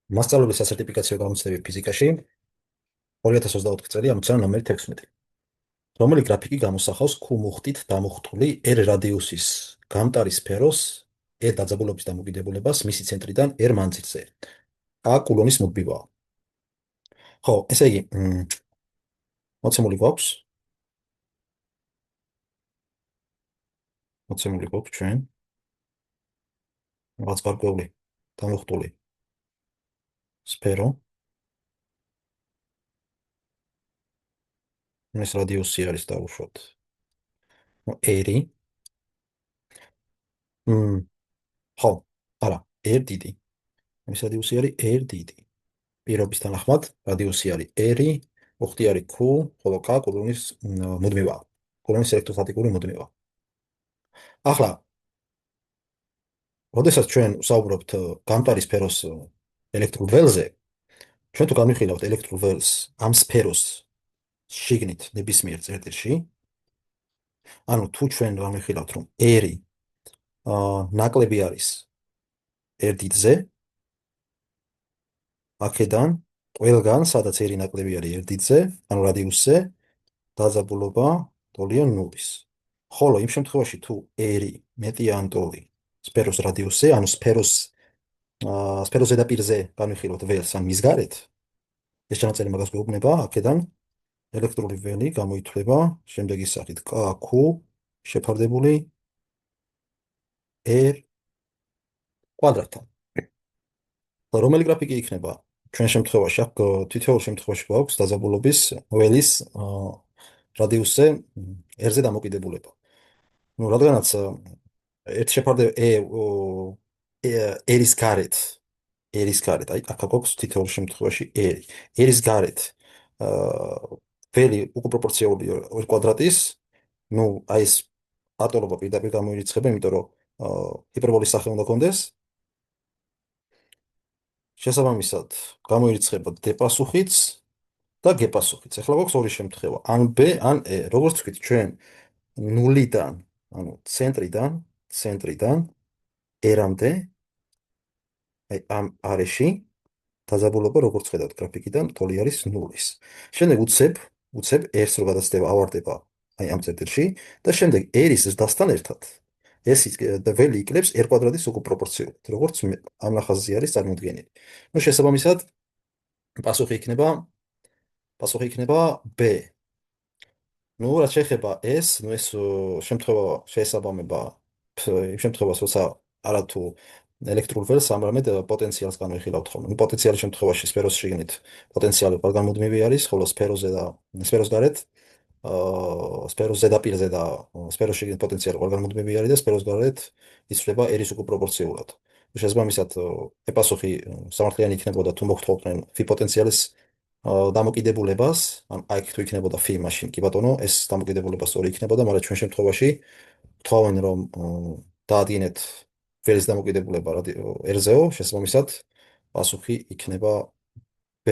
მასწავლებლის სასერტიფიკაციო გამოცდები ფიზიკაში 2024 წელი ამოცანა ნომერი 16. რომელი გრაფიკი გამოსახავს Q მუხტით დამუხტული R რადიუსის გამტარი სფეროს R დაძაბულობის დამოკიდებულებას მისი ცენტრიდან R მანძილზე. A კულონის მოდბივაა. ხო, ესე იგი, მოცემული გვაქვს. მოცემული გვაქვს ჩვენ რაღაც გარკვეული დამუხტული სფერო. ეს რადიუსი არის დაუშვათ. R. ხო, არა, R დიდი. ეს რადიუსი არის R დიდი. პირობის თანახმად რადიუსი არის R, მუხტი არის Q, ხოლო K კულონის მუდმივაა. კულონის ელექტროსტატიკური მუდმივა. ახლა, როდესაც ჩვენ ვსაუბრობთ გამტარი სფეროს ელექტრულ ველზე, ჩვენ თუ განვიხილავთ ელექტრულ ველს ამ სფეროს შიგნით ნებისმიერ წერტილში, ანუ თუ ჩვენ განვიხილავთ, რომ R ნაკლები არის R დიდზე, აქედან ყველგან, სადაც R ნაკლები არის R დიდზე, ანუ რადიუსზე, დაძაბულობა ტოლია 0-ის. ხოლო იმ შემთხვევაში თუ R მეტია ან ტოლი სფეროს რადიუსზე, ანუ სფეროს ზედაპირზე განვიხილოთ ველს ან მის გარეთ, ეს ჩანაწერი მაგას გვეუბნება, აქედან ელექტრული ველი გამოითვლება შემდეგის სახით: KQ შეფარდებული R კვადრატთან. რომელი გრაფიკი იქნება? ჩვენ შემთხვევაში აქ თითოეულ შემთხვევაში გვაქვს დაძაბულობის ველის რადიუსზე R-ზე დამოკიდებულება. ну, რადგანაც ერთ შეფარდება R-ის გარეთ, აი, აქ გვაქვს თითოეულ შემთხვევაში R. R-ის გარეთ ველი უკუპროპორციულია ორ კვადრატის, ну, აი ეს ატოლობა პირდაპირ გამოირიცხება, იმიტომ რომ ჰიპერბოლის სახე უნდა კონდეს. შესაბამისად, გამოირიცხება D პასუხიც და G პასუხიც. ახლა გვაქვს ორი შემთხვევა, ან B, ან E. როგორც ვთქვით, ჩვენ ნულიდან, ანუ ცენტრიდან R-მდე, აი ამ არეში დაძაბულობა, როგორც ხედავთ გრაფიკიდან, თოლი არის 0-ის. შემდეგ უცებ R-ს რო გადაცდება, ავარდება აი ამ წერტილში და შემდეგ R-ის ზრდასთან ერთად ეს ველი იკლებს R კვადრატის უკუპროპორციულად, როგორც ამ ნახაზზე არის წარმოდგენილი. ну, შესაბამისად, პასუხი იქნება B. ну, რაც შეეხება S, ну, ეს შემთხვევა შეესაბამება იმ შემთხვევას, როცა არათუ ელექტრულ ველს, ამრამედ პოტენციალს განვიხილავთ ხოლმე. ну, პოტენციალის შემთხვევაში სფეროს შიგნით პოტენციალი ყველგან მუდმივი არის, ხოლო სფეროს გარეთ, სფეროს ზედაპირზე და სფეროს შიგნით პოტენციალი ყველგან მუდმივი არის და სფეროს გარეთ იცვლება R-ის უკუპროპორციულად. შესაბამისად, პასუხი სამართლიანი იქნებოდა თუ მოხდოდნენ φ პოტენციალის დამოკიდებულებას, ან აქ თუ იქნებოდა φ, მაშინ კი ბატონო, ეს დამოკიდებულება სწორი იქნებოდა, მაგრამ ჩვენ შემთხვევაში ვთხოვენ, რომ დაადგინეთ ველის დამოკიდებულება R-ზეო, შესაბამისად, პასუხი იქნება B.